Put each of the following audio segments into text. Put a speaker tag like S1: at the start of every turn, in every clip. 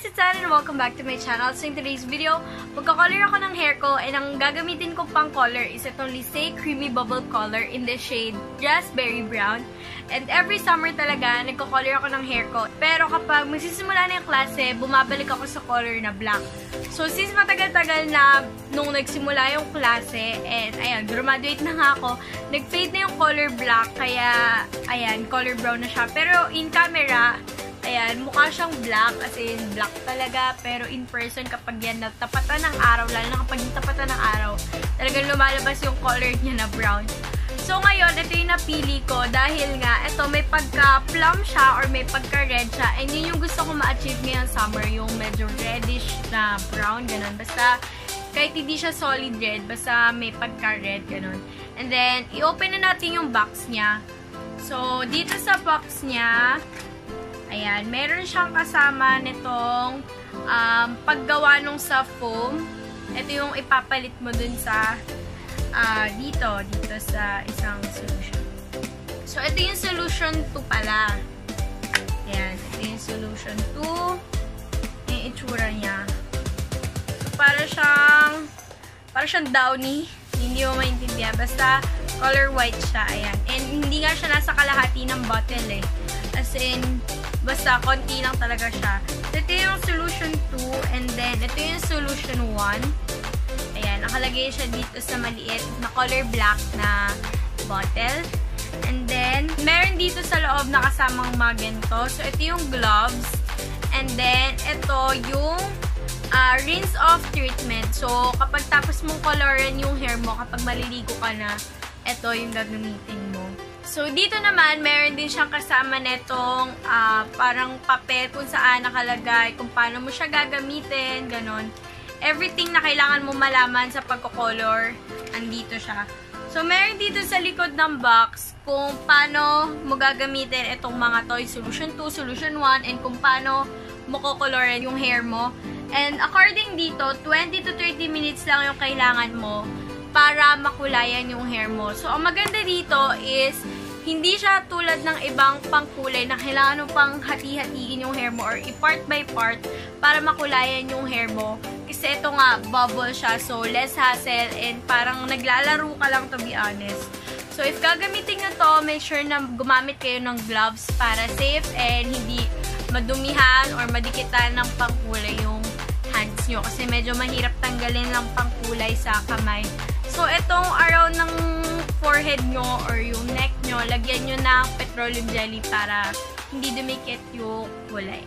S1: it's Anne and welcome back to my channel. So in today's video, magka-color ako ng hair ko and ang gagamitin ko pang color is itong Lisay Creamy Bubble Color in the shade Raspberry Brown. And every summer talaga, nagko-color ako ng hair ko. Pero kapag magsisimula na yung klase, bumabalik ako sa color na black. So since matagal-tagal na nung nagsimula yung klase, and ayan, graduate na nga ako, nag-fade na yung color black, kaya ayan, color brown na siya. Pero in camera, ayan, mukha siyang black, as in black talaga, pero in person kapag yan natapatan ng araw, lalo na kapag natapatan ng araw, talagang lumalabas yung color niya na brown. So ngayon, ito yung napili ko dahil nga, ito may pagka-plum siya or may pagka-red siya, and yun yung gusto ko ma-achieve ngayong summer, yung medyo reddish na brown, ganun. Basta, kahit hindi siya solid red, basta may pagka-red, ganun. And then, i-open na natin yung box niya. So, dito sa box niya, ayan, meron siyang kasama nitong paggawa nung sa foam. Ito yung ipapalit mo dun sa dito sa isang solution. So, ito yung solution 2 pala. Ayan, ito yung solution 2. Yung itsura niya. So, para siyang downy. Hindi mo maintindihan. Basta, color white siya. Ayan. And hindi nga siya nasa kalahati ng bottle eh. As in, basta konti lang talaga siya. So, ito yung solution 2 and then ito yung solution 1. Ayan, nakalagay siya dito sa maliit na color black na bottle. And then, meron dito sa loob na kasamang mga ganito. So, ito yung gloves. And then, ito yung rinse off treatment. So, kapag tapos mong coloran yung hair mo, kapag maliligo ka na, ito yung gagamitin mo. So, dito naman, meron din siyang kasama netong parang papel kung saan nakalagay, kung paano mo siya gagamitin, ganon. Everything na kailangan mo malaman sa pagko-color, andito siya. So, meron dito sa likod ng box kung paano mo gagamitin itong mga toy, solution 2, solution 1, and kung paano mo kukolorin yung hair mo. And according dito, 20 to 30 minutes lang yung kailangan mo para makulayan yung hair mo. So, ang maganda dito is, hindi siya tulad ng ibang pangkulay na kailangan mo pang hati-hatiin yung hair mo or i-part by part para makulayan yung hair mo. Kasi ito nga, bubble siya. So, less hassle and parang naglalaro ka lang, to be honest. So, if gagamitin nyo to, make sure na gumamit kayo ng gloves para safe and hindi madumihan or madikitan ng pangkulay yung hands nyo. Kasi medyo mahirap tanggalin ng pangkulay sa kamay. So, itong around ng forehead nyo or yung neck nyo, lagyan nyo ng petroleum jelly para hindi dumikit yung kulay.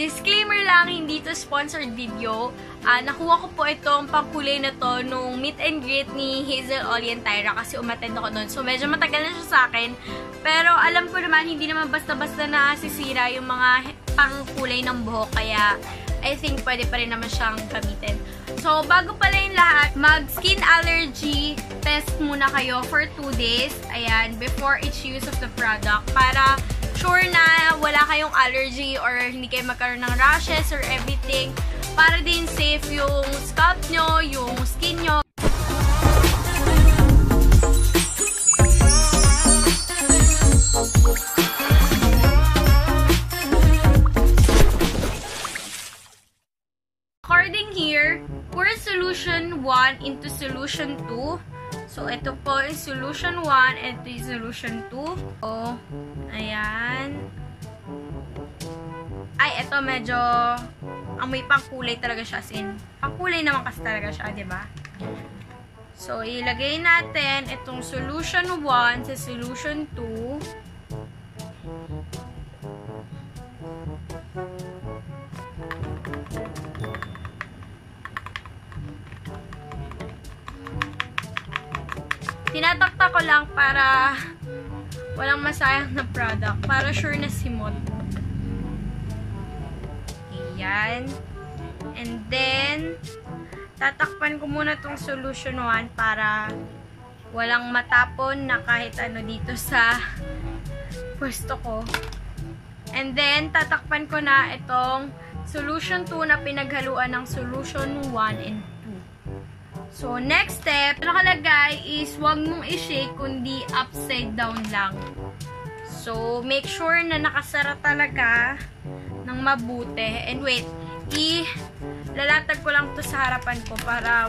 S1: Disclaimer lang, hindi to sponsored video. Nakuha ko po itong pangkulay na to nung meet and greet ni Hazel Ollie and Tyra kasi umattend ako doon. So, medyo matagal na siya sa akin. Pero alam ko naman, hindi naman basta-basta na sisira yung mga pangkulay ng buhok. Kaya, I think pwede pa rin naman siyang gamitin. So, bago pala yung lahat, mag-skin allergy test muna kayo for 2 days. Ayan, before each use of the product. Para sure na wala kayong allergy or hindi kayo magkaroon ng rashes or everything. Para din safe yung scalp nyo, yung skin nyo. According here, pour solution 1 into solution 2. So, ito po is solution 1 and ito is solution 2. So, ayan. Ay, ito medyo amoy pangkulay talaga siya. As in, pangkulay naman kasi talaga siya, diba? So, ilagay natin itong solution 1 sa solution 2. Tinatakta ko lang para walang masayang na product. Para sure na simot. Ayan. And then, tatakpan ko muna tong solution 1 para walang matapon na kahit ano dito sa pwesto ko. And then, tatakpan ko na itong solution 2 na pinaghaluan ng solution 1 and 2. So, next step, nakalagay is huwag mong i-shake kundi upside down lang. So, make sure na nakasara talaga ng mabuti. And wait, lalatag ko lang to sa harapan ko para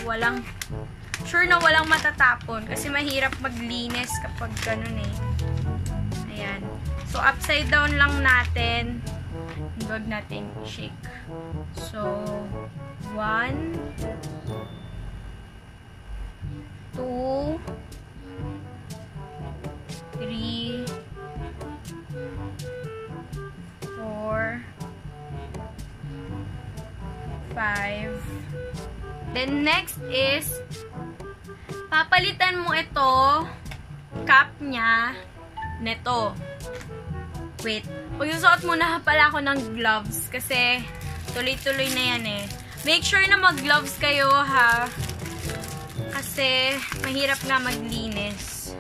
S1: sure na walang matatapon. Kasi mahirap maglinis kapag ganun eh. Ayan. So, upside down lang natin. Huwag natin shake. So, 1, 2, 3, 4, 5. Then, next is, papalitan mo ito, cap niya, neto. Wait. Magsusuot muna pala ako ng gloves kasi tuloy-tuloy na yan eh. Make sure na mag-gloves kayo ha. Kasi mahirap nga maglinis.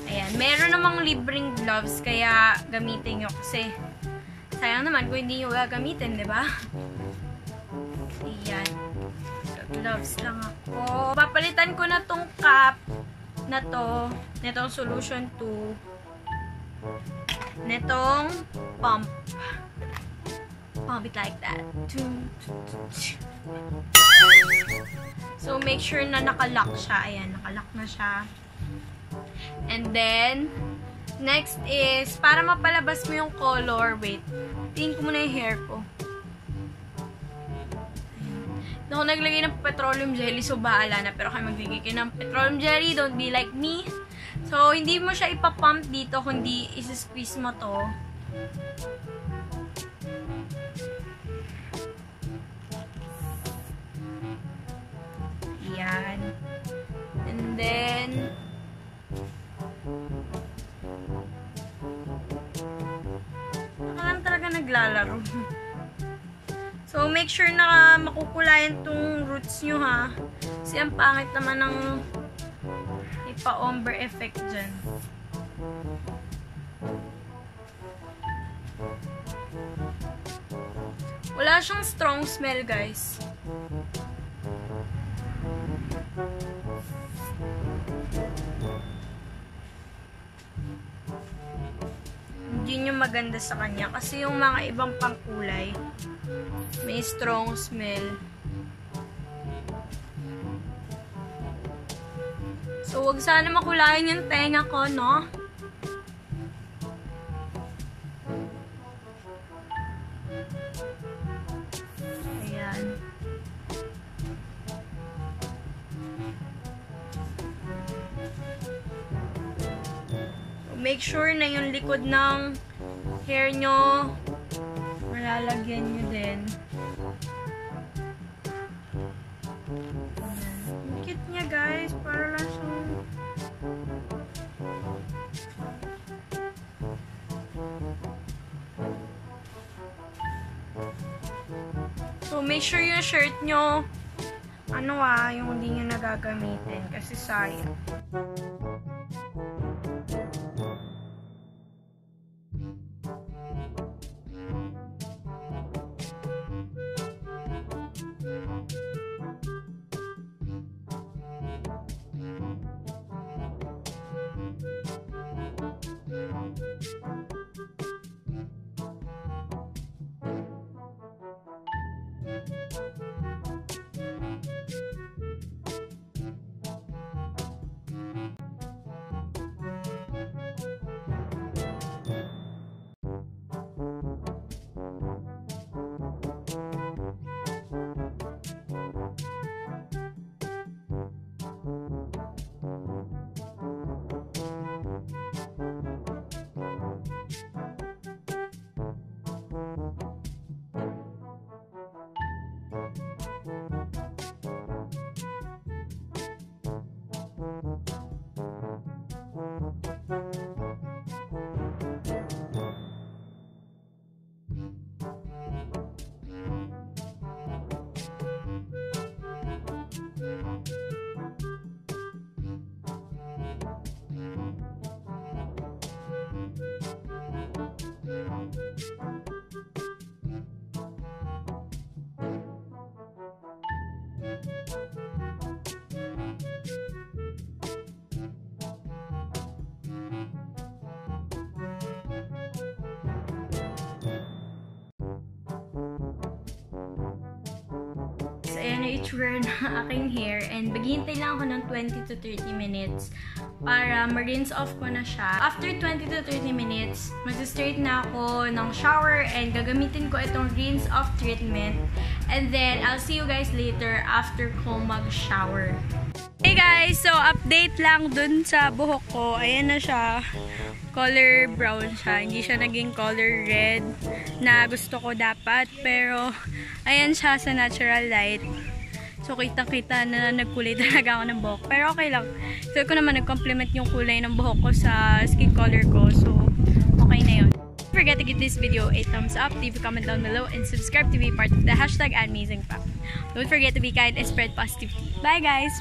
S1: Ayan. Meron namang libreng gloves kaya gamitin nyo kasi sayang naman kung hindi nyo gagamitin, di ba? Ayan. Gloves lang ako. Papalitan ko na tong cap na to. Netong solution 2. Netong pump. Pump it like that. So, make sure na nakalock siya. Ayan, nakalock na siya. And then, next is, para mapalabas mo yung color, wait, tingin ko muna yung hair ko. Hindi ako naglagay ng petroleum jelly, so bahala na. Pero kayo maglagay kayo ng petroleum jelly, don't be like me. So, hindi mo siya ipapump dito, kundi isi-squeeze mo to. Yan. And then, lang talaga naglalaro. So, make sure na makukulayan tong roots nyo ha. Kasi ang pangit naman ng ipa-ombre effect dyan. Wala siyang strong smell, guys. Hindi nyo maganda sa kanya. Kasi yung mga ibang pangkulay, may strong smell. So, wag sana makulayan yung tenga ko, no? Ayan. So, make sure na yung likod ng hair nyo, malalagyan nyo din. Ang cute niya, guys. Para lang siyang so, make sure yung shirt nyo, yung hindi nyo nagagamitin. Kasi sayang. ayan na itsura ng aking hair. And maghihintay lang ako ng 20 to 30 minutes para ma-rinse off ko na siya. After 20 to 30 minutes, mag-straight na ako ng shower and gagamitin ko itong rinse off treatment. And then, I'll see you guys later after ko mag-shower. Hey guys! So, update lang dun sa buhok ko. Ayan na siya. Color brown siya. Hindi siya naging color red na gusto ko dapat. Pero, ayan siya sa natural light. So, kitang-kita na nagkulay talaga ako ng buhok. Pero okay lang. So, ko naman nag-complement yung kulay ng buhok ko sa skin color ko. So, okay na yun. Don't forget to give this video a thumbs up, leave a comment down below, and subscribe to be part of the hashtag AmazingFact. Don't forget to be kind and spread positivity. Bye guys!